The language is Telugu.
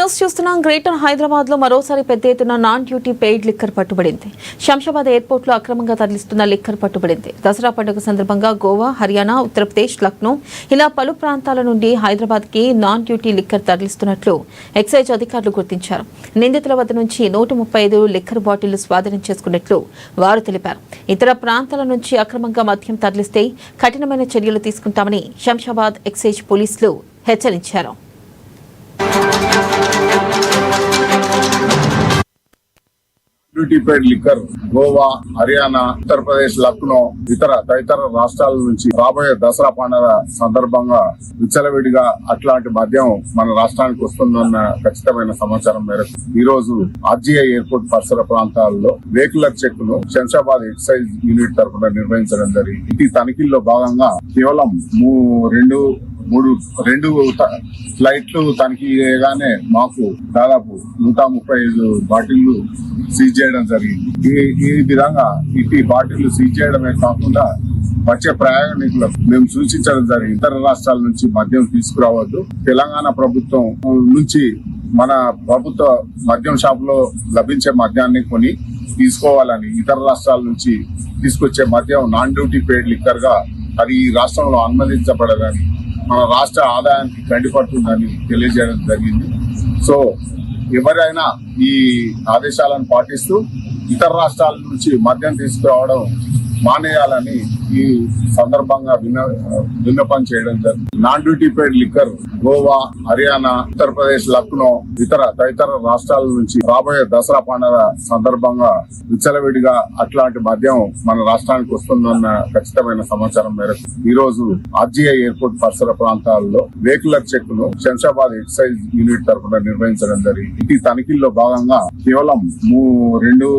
న్యూస్ చూస్తున్నాం. గ్రేటర్ హైదరాబాద్ లో మరోసారి పెద్ద ఎత్తున నాన్ డ్యూటీ పెయిడ్ లిక్కర్ పట్టుబడింది. శంషాబాద్ ఎయిర్పోర్ట్ లో అక్రమంగా తరలిస్తున్న లిక్కర్ పట్టుబడింది. దసరా పండుగ సందర్భంగా గోవా, హర్యానా, ఉత్తరప్రదేశ్, లక్నో ఇలా పలు ప్రాంతాల నుండి హైదరాబాద్ కి నాన్ డ్యూటీ లిక్కర్ తరలిస్తున్నట్లు ఎక్సైజ్ అధికారులు గుర్తించారు. నిందితుల వద్ద నుంచి 135 లిక్కర్ బాటిళ్లు స్వాధీనం చేసుకున్నట్లు వారు తెలిపారు. ఇతర ప్రాంతాల నుంచి అక్రమంగా మద్యం తరలిస్తే కఠినమైన చర్యలు తీసుకుంటామని శంషాబాద్ ఎక్సైజ్ పోలీసులు హెచ్చరించారు. Duty paid liquor Goa, Haryana, Uttar Pradesh, Lucknow తదితర రాష్ట్రాల నుంచి రాబోయే దసరా పండుగ సందర్భంగా విచ్చలవిడిగా అట్లాంటి మద్యం మన రాష్ట్రానికి వస్తుందన్న ఖచ్చితమైన సమాచారం మేరకు ఈ రోజు ఆర్జీఐ ఎయిర్పోర్ట్ పరిసర ప్రాంతాల్లో వెహికలర్ చెక్ ను శంషాబాద్ ఎక్సైజ్ యూనిట్ తరఫున నిర్వహించడం జరిగింది. ఈ తనిఖీల్లో భాగంగా కేవలం రెండు ఫ్లైట్లు తనిఖీ చేయగానే మాకు దాదాపు 135 బాటిళ్లు సీజ్ చేయడం జరిగింది. ఈ విధంగా ఈ బాటిళ్లు సీజ్ చేయడమే కాకుండా వచ్చే ప్రయాణికులకు మేము సూచించడం జరిగింది. ఇతర రాష్ట్రాల నుంచి మద్యం తీసుకురావద్దు. తెలంగాణ ప్రభుత్వం నుంచి మన ప్రభుత్వ మద్యం షాప్ లో లభించే మద్యాన్ని కొని తీసుకోవాలని, ఇతర రాష్ట్రాల నుంచి తీసుకొచ్చే మద్యం నాన్ డ్యూటీ పెయిడ్ లిక్కర్ గా అది ఈ రాష్ట్రంలో అనుమతించబడదని, మన రాష్ట్ర ఆదాయానికి గండిపడుతుందని తెలియజేయడం జరిగింది. సో ఎవరైనా ఈ ఆదేశాలను పాటిస్తూ ఇతర రాష్ట్రాల నుంచి మద్యం తీసుకురావడం మానేయాలని ఈ సందర్భంగా విన్నపం చేయడం జరిగింది. Non duty paid liquor Goa, Haryana, Uttar Pradesh, Lucknow తదితర రాష్ట్రాల నుంచి రాబోయే దసరా పండుగ సందర్భంగా విచ్చలవిడిగా అట్లాంటి మద్యం మన రాష్ట్రానికి వస్తుందన్న ఖచ్చితమైన సమాచారం మేరకు ఈ రోజు ఆర్జీఐ ఎయిర్పోర్ట్ పరిసర ప్రాంతాల్లో వెహికలర్ చెక్ ను శంషాబాద్ ఎక్సైజ్ యూనిట్ తరఫున నిర్వహించడం జరిగింది. ఈ తనిఖీల్లో భాగంగా కేవలం రెండు